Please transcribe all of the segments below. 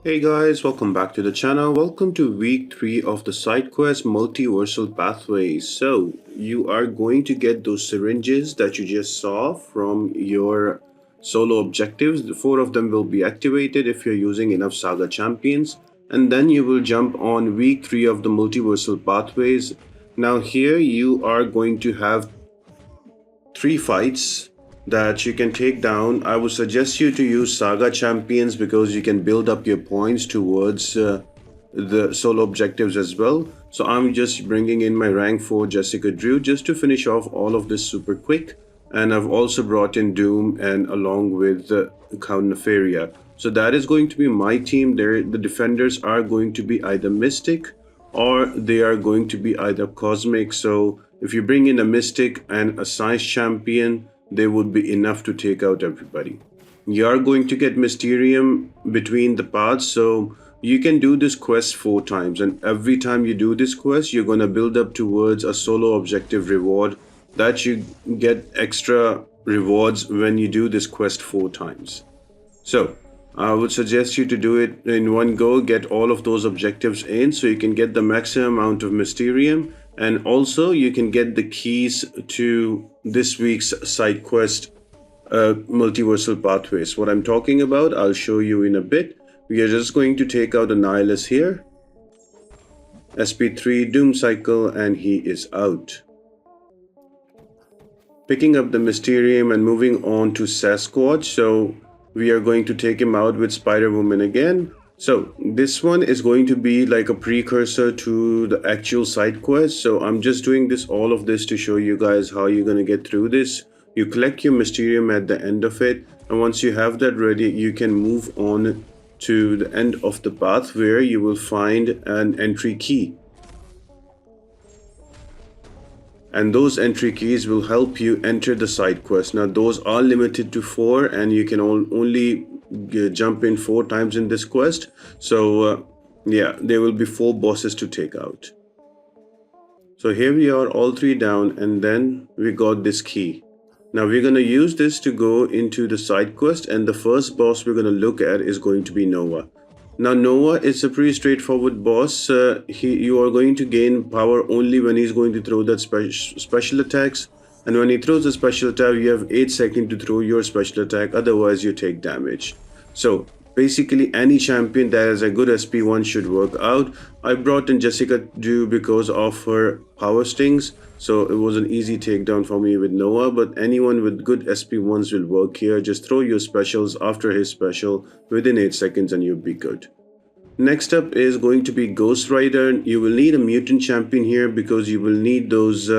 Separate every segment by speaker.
Speaker 1: Hey guys, welcome back to the channel. Welcome to week 3 of the side quest Multiversal Pathways. So, you are going to get those syringes that you just saw from your solo objectives. The 4 of them will be activated if you're using enough Saga Champions. And then you will jump on week 3 of the Multiversal Pathways. Now here you are going to have 3 fights that you can take down. I would suggest you to use Saga Champions because you can build up your points towards the solo objectives as well. So I'm just bringing in my rank 4 Jessica Drew just to finish off all of this super quick. And I've also brought in Doom and along with Count Nefaria. So that is going to be my team there. The defenders are going to be either Mystic or they are going to be either Cosmic. So if you bring in a Mystic and a Science Champion, they would be enough to take out everybody. You are going to get Mysterium between the paths, so you can do this quest 4 times, and every time you do this quest, you're going to build up towards a solo objective reward that you get extra rewards when you do this quest 4 times. So I would suggest you to do it in one go, get all of those objectives in so you can get the maximum amount of Mysterium, and also you can get the keys to this week's side quest Multiversal Pathways. What I'm talking about, I'll show you in a bit. We are just going to take out the Nihilus here. SP3 Doom Cycle, and he is out. Picking up the Mysterium and moving on to Sasquatch. So we are going to take him out with Spider-Woman again. So this one is going to be like a precursor to the actual side quest. So I'm just doing all of this to show you guys how you're going to get through this. You collect your Mysterium at the end of it, and once you have that ready, you can move on to the end of the path where you will find an entry key. And those entry keys will help you enter the side quest. Now those are limited to 4, and you can only jump in 4 times in this quest. So yeah, there will be 4 bosses to take out. So here we are, all 3 down, and then we got this key. Now we're going to use this to go into the side quest, and the first boss we're going to look at is going to be Noah. Now Noah is a pretty straightforward boss. You are going to gain power only when he's going to throw that special attacks, and when he throws a special attack you have 8 seconds to throw your special attack, otherwise you take damage. So basically any champion that has a good SP1 should work out. I brought in Jessica Drew because of her power stings, so it was an easy takedown for me with Noah, but anyone with good SP1s will work here. Just throw your specials after his special within 8 seconds and you'll be good. Next up is going to be Ghost Rider. You will need a mutant champion here because you will need those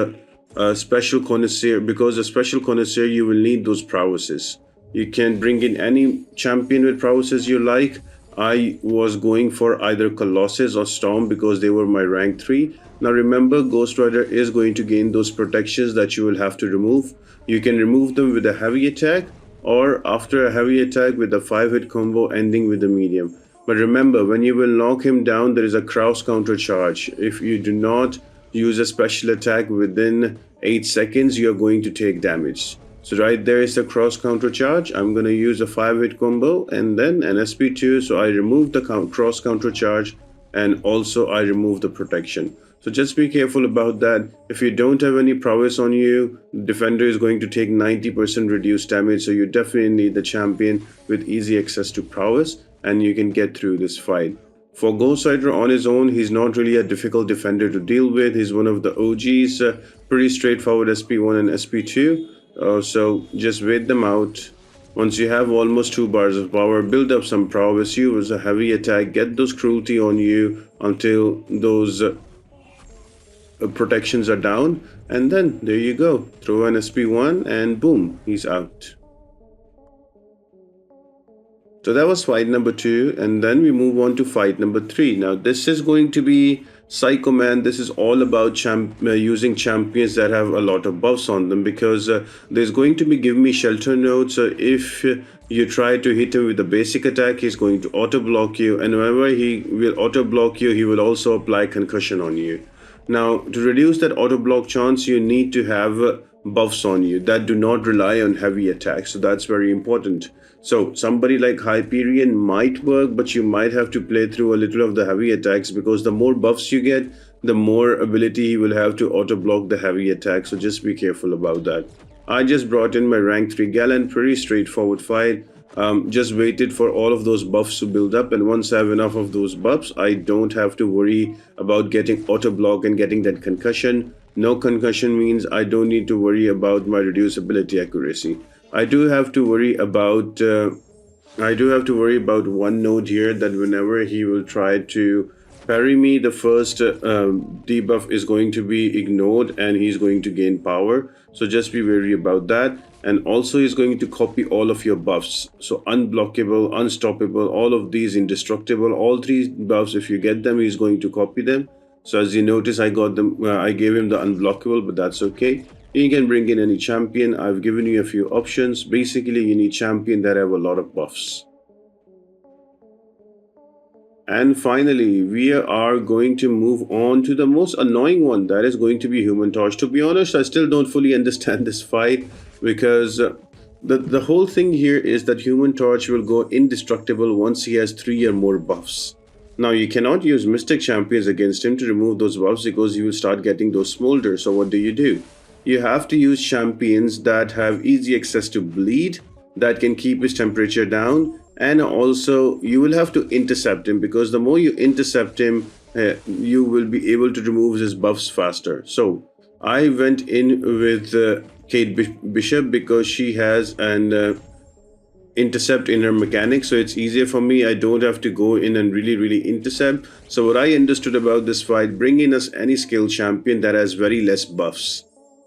Speaker 1: special connoisseur. Because a special connoisseur, you will need those prowesses. You can bring in any champion with prowesses you like. I was going for either Colossus or Storm because they were my rank 3. Now remember, Ghost Rider is going to gain those protections that you will have to remove. You can remove them with a heavy attack, or after a heavy attack with a 5-hit combo ending with a medium. But remember, when you will knock him down, there is a cross counter charge. If you do not use a special attack within 8 seconds, you are going to take damage. So right there is the cross counter charge. I'm going to use a 5-hit combo and then an SP2. So I remove the cross counter charge, and also I remove the protection. So just be careful about that. If you don't have any prowess on you, the defender is going to take 90% reduced damage. So you definitely need the champion with easy access to prowess, and you can get through this fight. For Ghost Rider on his own, he's not really a difficult defender to deal with. He's one of the OGs, pretty straightforward SP1 and SP2. So just wait them out. Once you have almost 2 bars of power, build up some prowess, use a heavy attack, get those cruelty on you until those protections are down, and then there you go. Throw an SP1 and boom, he's out. So that was fight number 2, and then we move on to fight number 3. Now this is going to be Pshyco-man. This is all about using champions that have a lot of buffs on them, because there's going to be give me shelter node. So if you try to hit him with a basic attack, he's going to auto block you, and whenever he will auto block you, he will also apply concussion on you. Now to reduce that auto block chance, you need to have buffs on you that do not rely on heavy attacks. So that's very important. So somebody like Hyperion might work, but you might have to play through a little of the heavy attacks, because the more buffs you get, the more ability he will have to auto block the heavy attack. So just be careful about that. I just brought in my rank 3 Gallant, pretty straightforward fight. Just waited for all of those buffs to build up, and once I have enough of those buffs, I don't have to worry about getting auto block and getting that concussion. No concussion means I don't need to worry about my reduced ability accuracy. I do have to worry about one node here, that whenever he will try to parry me, the first debuff is going to be ignored and he's going to gain power. So just be wary about that. And also he's going to copy all of your buffs. So unblockable, unstoppable, all of these, indestructible, all three buffs, if you get them, he's going to copy them. So as you notice, I got them. I gave him the unblockable, but that's okay. You can bring in any champion. I've given you a few options. Basically, you need champion that have a lot of buffs. And finally, we are going to move on to the most annoying one, that is going to be Human Torch. To be honest, I still don't fully understand this fight, because the whole thing here is that Human Torch will go indestructible once he has 3 or more buffs. Now, you cannot use Mystic Champions against him to remove those buffs, because you will start getting those smolders. So what do? You have to use champions that have easy access to bleed, that can keep his temperature down, and also you will have to intercept him, because the more you intercept him, you will be able to remove his buffs faster. So I went in with Kate Bishop, because she has an intercept in her mechanic, so it's easier for me. I don't have to go in and really intercept. So what I understood about this fight, bring in us any skill champion that has very less buffs.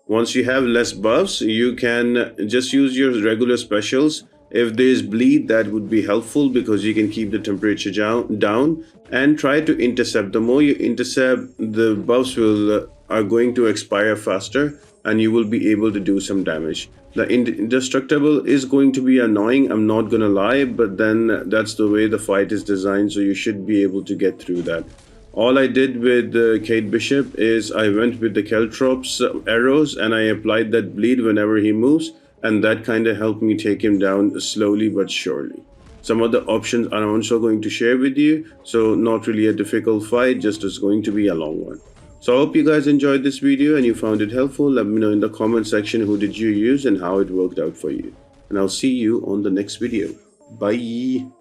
Speaker 1: Once you have less buffs, you can just use your regular specials. If there's bleed, that would be helpful, because you can keep the temperature down, and try to intercept. The more you intercept, the buffs are going to expire faster, and you will be able to do some damage. The indestructible is going to be annoying, I'm not gonna lie, but then that's the way the fight is designed, so you should be able to get through that. All I did with Kate Bishop is I went with the Caltrops arrows, and I applied that bleed whenever he moves, and that kind of helped me take him down slowly but surely. Some of the options I'm also going to share with you, so not really a difficult fight, just it's going to be a long one. So I hope you guys enjoyed this video and you found it helpful. Let me know in the comment section who did you use and how it worked out for you. And I'll see you on the next video. Bye.